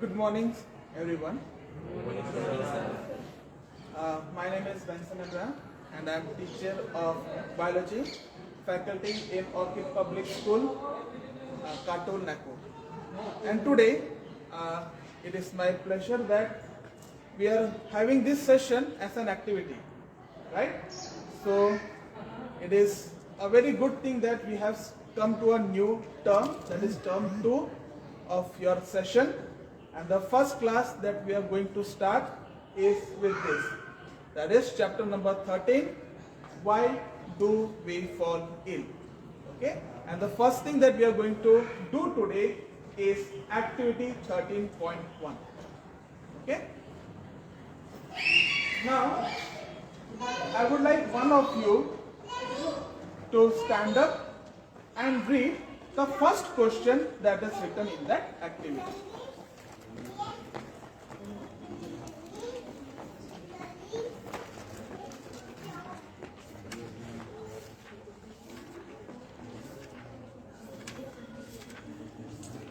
Good morning, everyone. My name is Benson Abraham, and I am teacher of biology, faculty in Orchid Public School, Katol, Nagpur. And today, it is my pleasure that we are having this session as an activity, right? So, it is a very good thing that we have come to a new term, that is term 2 of your session. And the first class that we are going to start is with this. That is chapter number 13, Why Do We Fall Ill? Okay? And the first thing that we are going to do today is activity 13.1. Okay? Now, I would like one of you to stand up and read the first question that is written in that activity.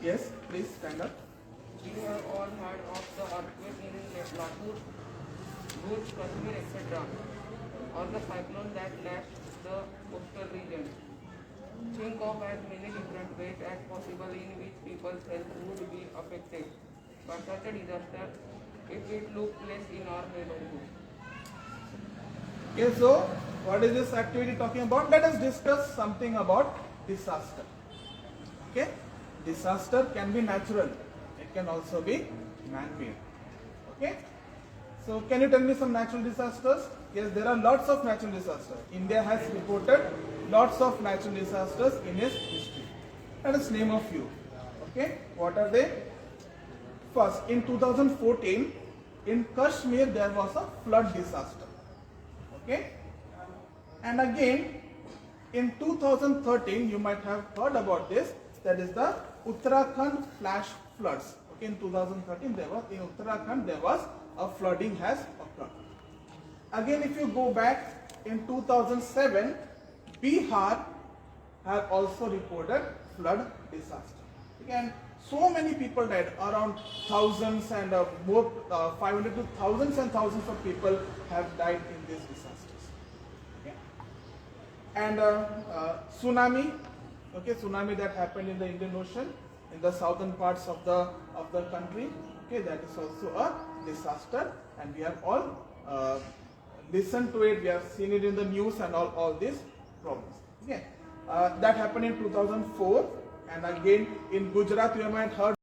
Yes, please stand up. We have all heard of the earthquake in Lahore, Bhuj, Kashmir, etc., or the cyclone that lashed the coastal region. Think of as many different ways as possible in which people's health would be affected by such a disaster if it took place in our neighborhood. Okay, so what is this activity talking about? Let us discuss something about disaster. Okay, disaster can be natural, it can also be man-made. Okay, so can you tell me some natural disasters? Yes, there are lots of natural disasters. India has reported lots of natural disasters in its history. Let us name a few. Okay, what are they? First, in 2014, in Kashmir there was a flood disaster. Okay, and again in 2013 you might have heard about this, that is the Uttarakhand flash floods. Okay, in 2013 there was, in Uttarakhand there was a flooding has occurred. Again, if you go back in 2007, Bihar have also reported flood disaster. Again, so many people died, around thousands and more, 500 to thousands and thousands of people have died in these disasters. Okay. And tsunami, okay, tsunami that happened in the Indian Ocean, in the southern parts of the country. Okay, that is also a disaster, and we have all listened to it. We have seen it in the news and all these problems. Okay, that happened in 2004, and again in Gujarat you might heard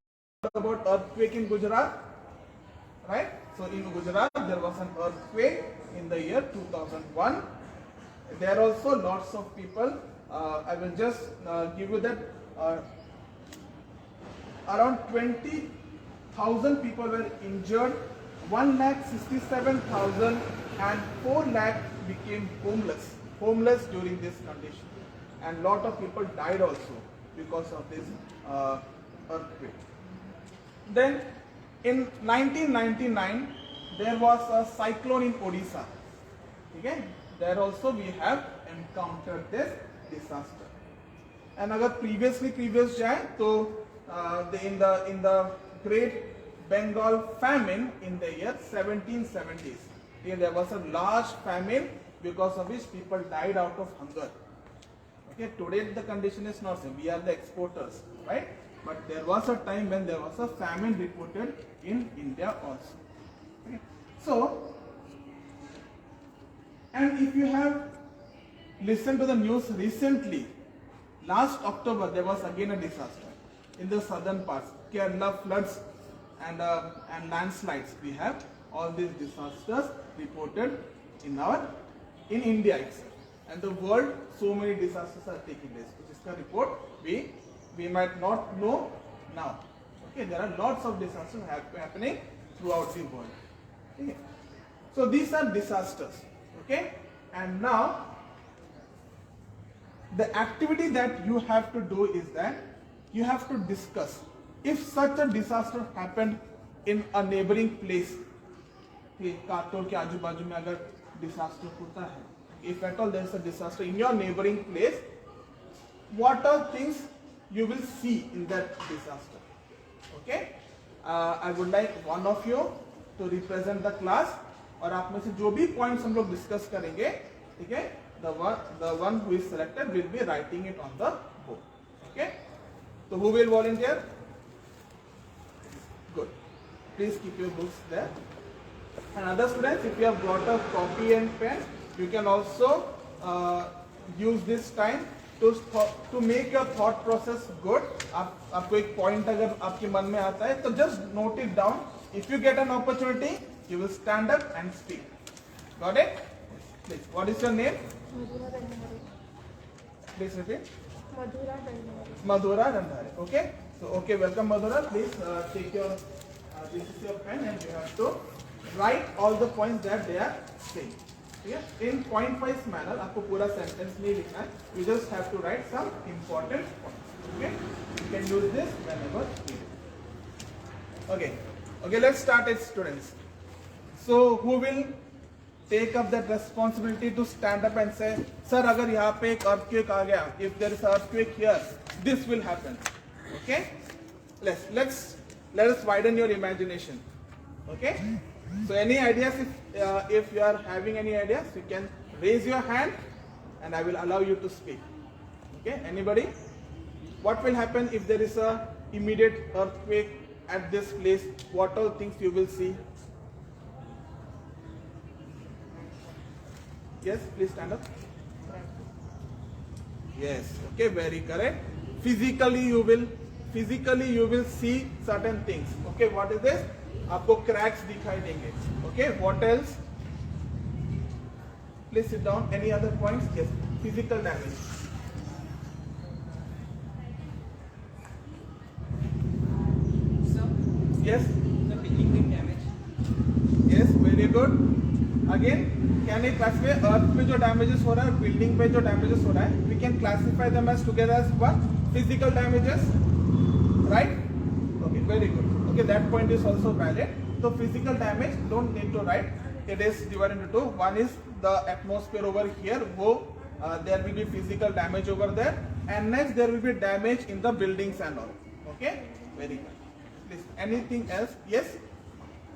about earthquake in Gujarat, right? So in Gujarat there was an earthquake in the year 2001. There are also lots of people. I will just give you that around 20,000 people were injured, 1,67,000 and 4 lakh became homeless during this condition, and lot of people died also because of this earthquake. Then in 1999 there was a cyclone in Odisha. Okay, there also we have encountered this disaster. And अगर previous जाए तो in the Great Bengal famine in the year 1770s, there was a large famine because of which people died out of hunger. Okay, today the condition is not same. We are the exporters, right? But there was a time when there was a famine reported in India also. Okay. So, and if you have listened to the news recently, last October there was again a disaster in the southern parts, Kerala floods and landslides. We have all these disasters reported in India itself, and the world. So many disasters are taking place. Which is the report we might not know now. Okay, there are lots of disasters happening throughout the world. Okay. So these are disasters. Okay, and now the activity that you have to do is that you have to discuss if such a disaster happened in a neighboring place. Katol के आजू बाजू में अगर disaster होता है, if at all there is a disaster in your neighboring place, what are things you will see in that disaster? Okay, I would like one of you to represent the class, और आप में से जो भी points हम लोग discuss करेंगे, ठीक है, the one who is selected will be writing it on the board. Okay, so who will volunteer? Good. Please keep your books there. And other students, if you have brought a copy and pen, you can also use this time to make your thought process good. आपको एक point अगर आपके मन में आता है, तो just note it down. If you get an opportunity, you will stand up and speak. Got it? Please. What is your name? Madhura Randhare. Please repeat. Madhura Randhare. Madhura Randhare. Okay. So okay, welcome Madhura. Please take your this is your pen and you have to write all the points that they are saying. Yeah. In point wise manner, आपको पूरा sentence नहीं लिखना है. You just have to write some important points. Okay. You can use this whenever needed. Okay. Okay. Let's start it, students. So who will take up that responsibility to stand up and say, sir, अगर यहाँ पे एक earthquake आ गया, if there is an earthquake here, this will happen. Okay? Let us widen your imagination. Okay? So any ideas? If you are having any ideas, you can raise your hand, and I will allow you to speak. Okay? Anybody? What will happen if there is a immediate earthquake at this place? What all things you will see? Yes, please stand up. Yes, okay, very correct. Physically you will see certain things. Okay, what is this? आपको cracks दिखाई देंगे. Okay, what else? Please sit down. Any other points? Yes, physical damage. Sir, Yes, the building damage. yes, very good. Again, can I classify earth पे जो damages हो रहा है, building पे जो damages हो रहा है, we can classify them as together as what? Physical damages, right? Okay, very good. Okay, that point is also valid. So physical damage, don't need to write. It is divided into two. One is the atmosphere over here. There will be physical damage over there, and next there will be damage in the buildings and all. Okay, very good. Please, anything else? Yes.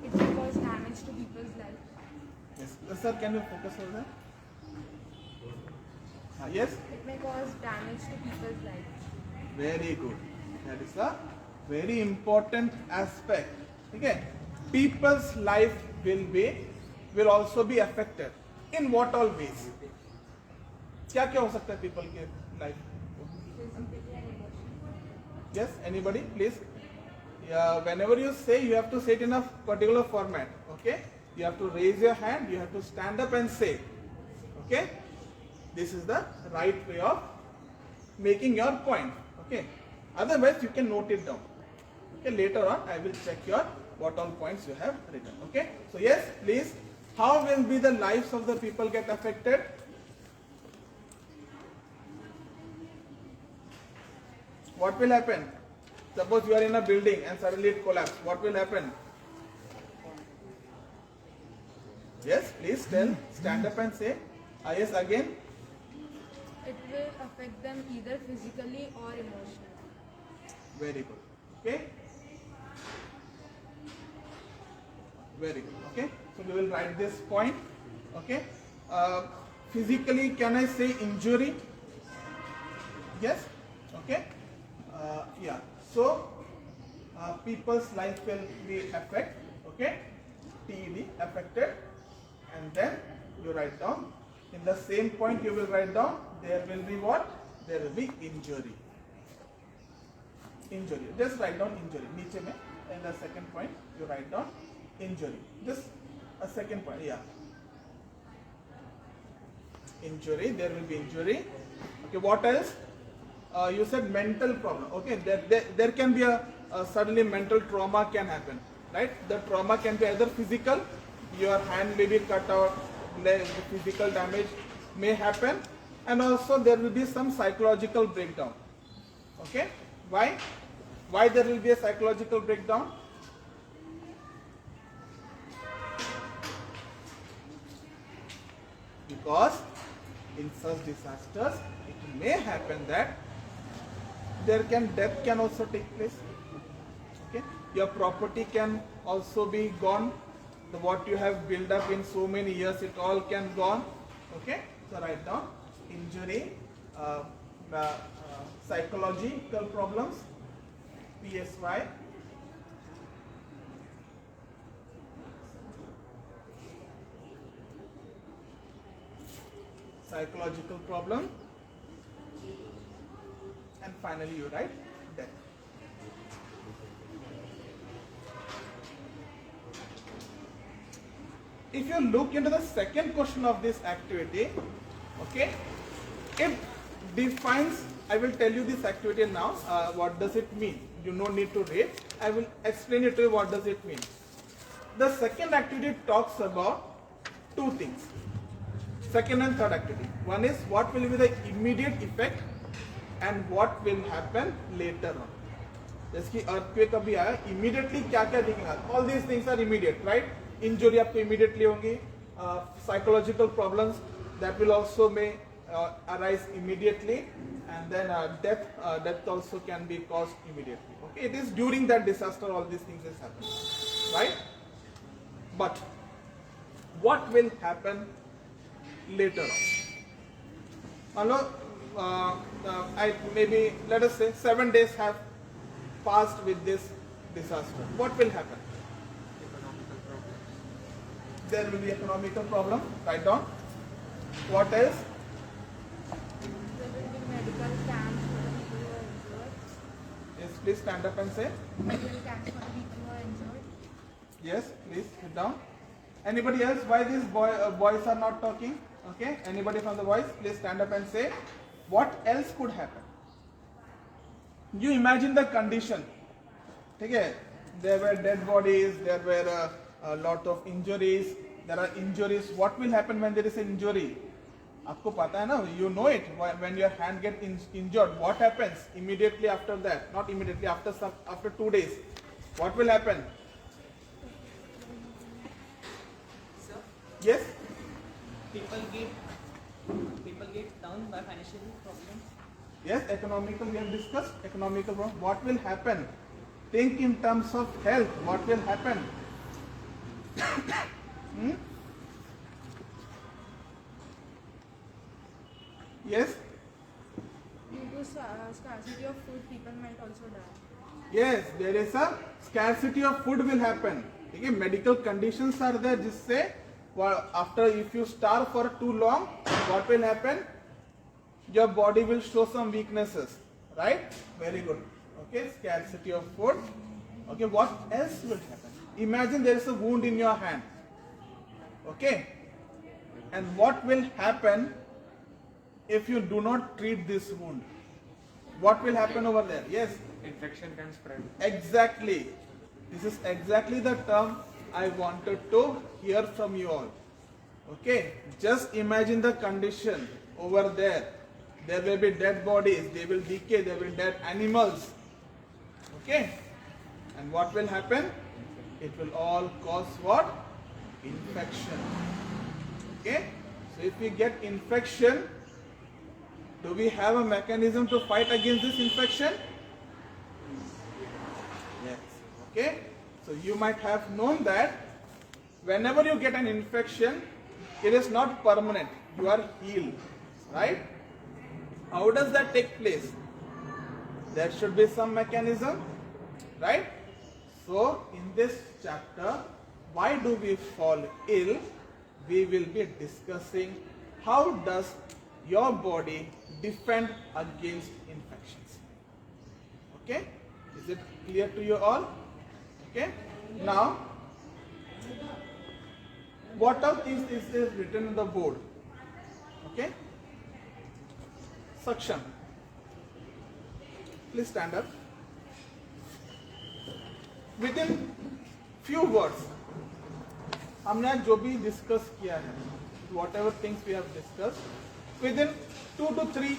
It will cause damage to people's life. Yes, sir, can you focus on that? Yes, It may cause damage to people's life. very good. That is a very important aspect. Okay, people's life will also be affected. In what all ways? क्या क्या हो सकता है people के life? Physically and emotionally. Yes, anybody, please. Whenever you say, you have to say it in a particular format. Okay, you have to raise your hand. You have to stand up and say. Okay, this is the right way of making your point. Okay, otherwise you can note it down. Okay, later on I will check your what all points you have written. Okay, so yes, please. How will be the lives of the people get affected? What will happen? Suppose you are in a building and suddenly it collapses. What will happen? Yes, please tell. Stand up and say. Yes, again. It will affect them either physically or emotionally. Very good. Okay. Very good. Okay. So we will write this point. Okay. Physically, can I say injury? Yes. Okay. Yeah. So people's life will be affected. Okay. TED affected, and then you write down. In the same point, you will write down. There will be what? There will be injury. Injury. Just write down injury. नीचे में. In the second point, you write down injury. Just a second point. Yeah. Injury. There will be injury. Okay. What else? You said mental problem. Okay. There can be a suddenly mental trauma can happen. Right. The trauma can be either physical. Your hand may be cut out. Physical damage may happen, and also there will be some psychological breakdown. Okay. Why? Why there will be a psychological breakdown? Because in such disasters, it may happen that death can also take place. Okay. Your property can also be gone. What you have built up in so many years, it all can gone. Okay, so write down injury, psychological problems, PSY. Psychological problem, and finally you write death. If you look into the second question of this activity, okay, it defines, I will tell you this activity now, what does it mean? You no need to read, I will explain it to you what does it mean. The second activity talks about two things. Second and third activity. One is what will be the immediate effect and what will happen later on. जैसे कि earthquake अभी आया, immediately क्या क्या दिखेगा? All these things are immediate, right? Injury आपको immediately होंगी, psychological problems that will also may arise immediately, and then death also can be caused immediately. Okay, it is during that disaster all these things is happening, right? But what will happen later on? Maybe let us say 7 days have passed with this disaster. What will happen? Economical problems. There will be economical problem. Write down. What else? There will be medical camps for the people who are injured. Yes, please stand up and say. Medical camps for the people who are injured. Yes, please sit down. Anybody else? Why these boys are not talking? Okay. Anybody from the boys? Please stand up and say. What else could happen? You imagine the condition. Okay. There were dead bodies. There were a lot of injuries. There are injuries. What will happen when there is an injury? आपको पता है ना? You know it. When your hand gets injured, what happens immediately after that? Not immediately, after 2 days. What will happen? Sir, Yes. people get down by financial problems. Yes, economical, we have discussed economical problem. What will happen? Think in terms of health. What will happen? Yes? Due to scarcity of food, people might also die. Yes, there is a scarcity of food will happen. Okay, medical conditions are there. Just say, well, after if you starve for too long, what will happen? Your body will show some weaknesses, right? Very good. Okay, scarcity of food. Okay, what else will happen? Imagine there is a wound in your hand. Okay, and what will happen if you do not treat this wound? What will happen over there? Yes. Infection can spread. Exactly. This is exactly the term I wanted to hear from you all. Okay. Just imagine the condition over there. There will be dead bodies. They will decay. There will be dead animals. Okay. And what will happen? It will all cause what? Infection. Okay. So if we get infection, do we have a mechanism to fight against this infection? Yes. Okay. So you might have known that whenever you get an infection, it is not permanent. You are healed. Right? How does that take place? There should be some mechanism. Right? So in this chapter, why do we fall ill? We will be discussing how does your body defend against infections. Okay? Is it clear to you all? Okay? Now, what are these is written in the board? Okay? Suction. Please stand up. Within few words, हमने आज जो भी discuss किया है, whatever things we have discussed, within 2 to 3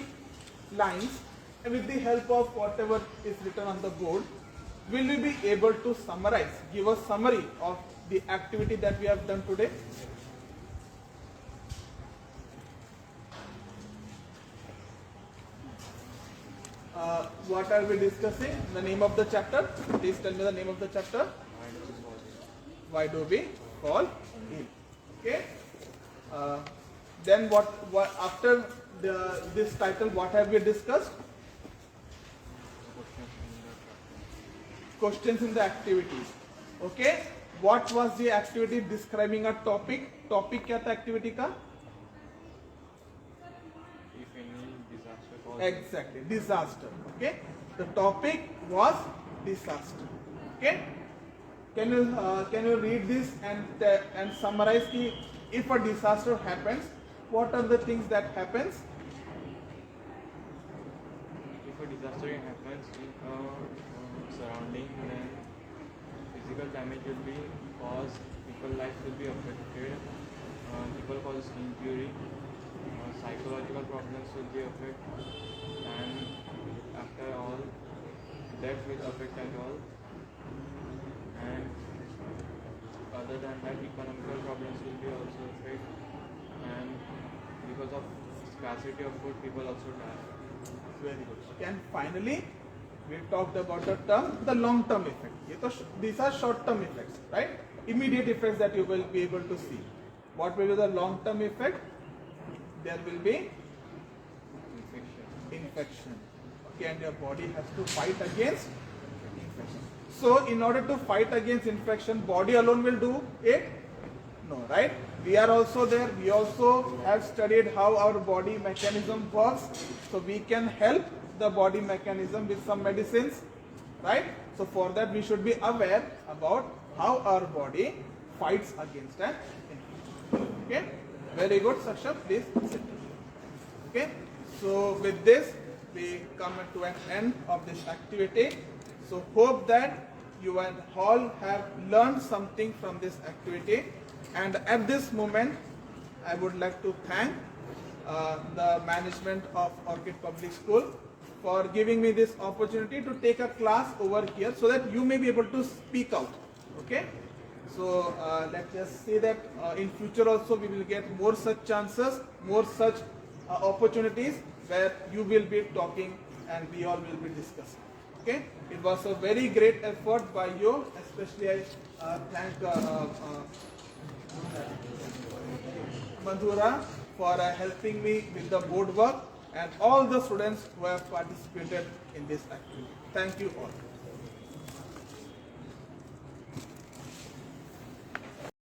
lines, with the help of whatever is written on the board, will we be able to summarize, give a summary of the activity that we have done today? what are we discussing? The name of the chapter. Please tell me the name of the chapter. Why do we fall ill? Okay. Then what after this title? What have we discussed? Questions in the activities. Okay. What was the activity describing a topic? Topic क्या था activity का? If any disaster causes. Exactly, disaster. Okay. The topic was disaster. Okay. Can you read this and summarize ki if a disaster happens, what are the things that happens? If a disaster happens in a surrounding, then physical damage will be caused, people's lives will be affected, people cause injury, psychological problems will be affected, and after all, death will affect as well. And other than that, economical problems will be also affected, and because of scarcity of food, people also die. Very good. Okay, and finally, we talked about the term, the long-term effect. These are short-term effects, right? Immediate effects that you will be able to see. What will be the long-term effect? There will be infection. Okay, and your body has to fight against infection. So, in order to fight against infection, body alone will do it? No, right? We are also there. We also have studied how our body mechanism works. So, we can help the body mechanism with some medicines, right? So, for that we should be aware about how our body fights against an infection. Okay? Very good, Saksha. Please sit. Okay? So, with this, we come to an end of this activity. So, hope that you and all have learned something from this activity. And at this moment, I would like to thank the management of Orchid Public School for giving me this opportunity to take a class over here so that you may be able to speak out. Okay? So let's just say that in future also we will get more such chances, more such opportunities where you will be talking and we all will be discussing. Okay? It was a very great effort by you, especially I thank Madhura for helping me with the board work and all the students who have participated in this activity. Thank you all.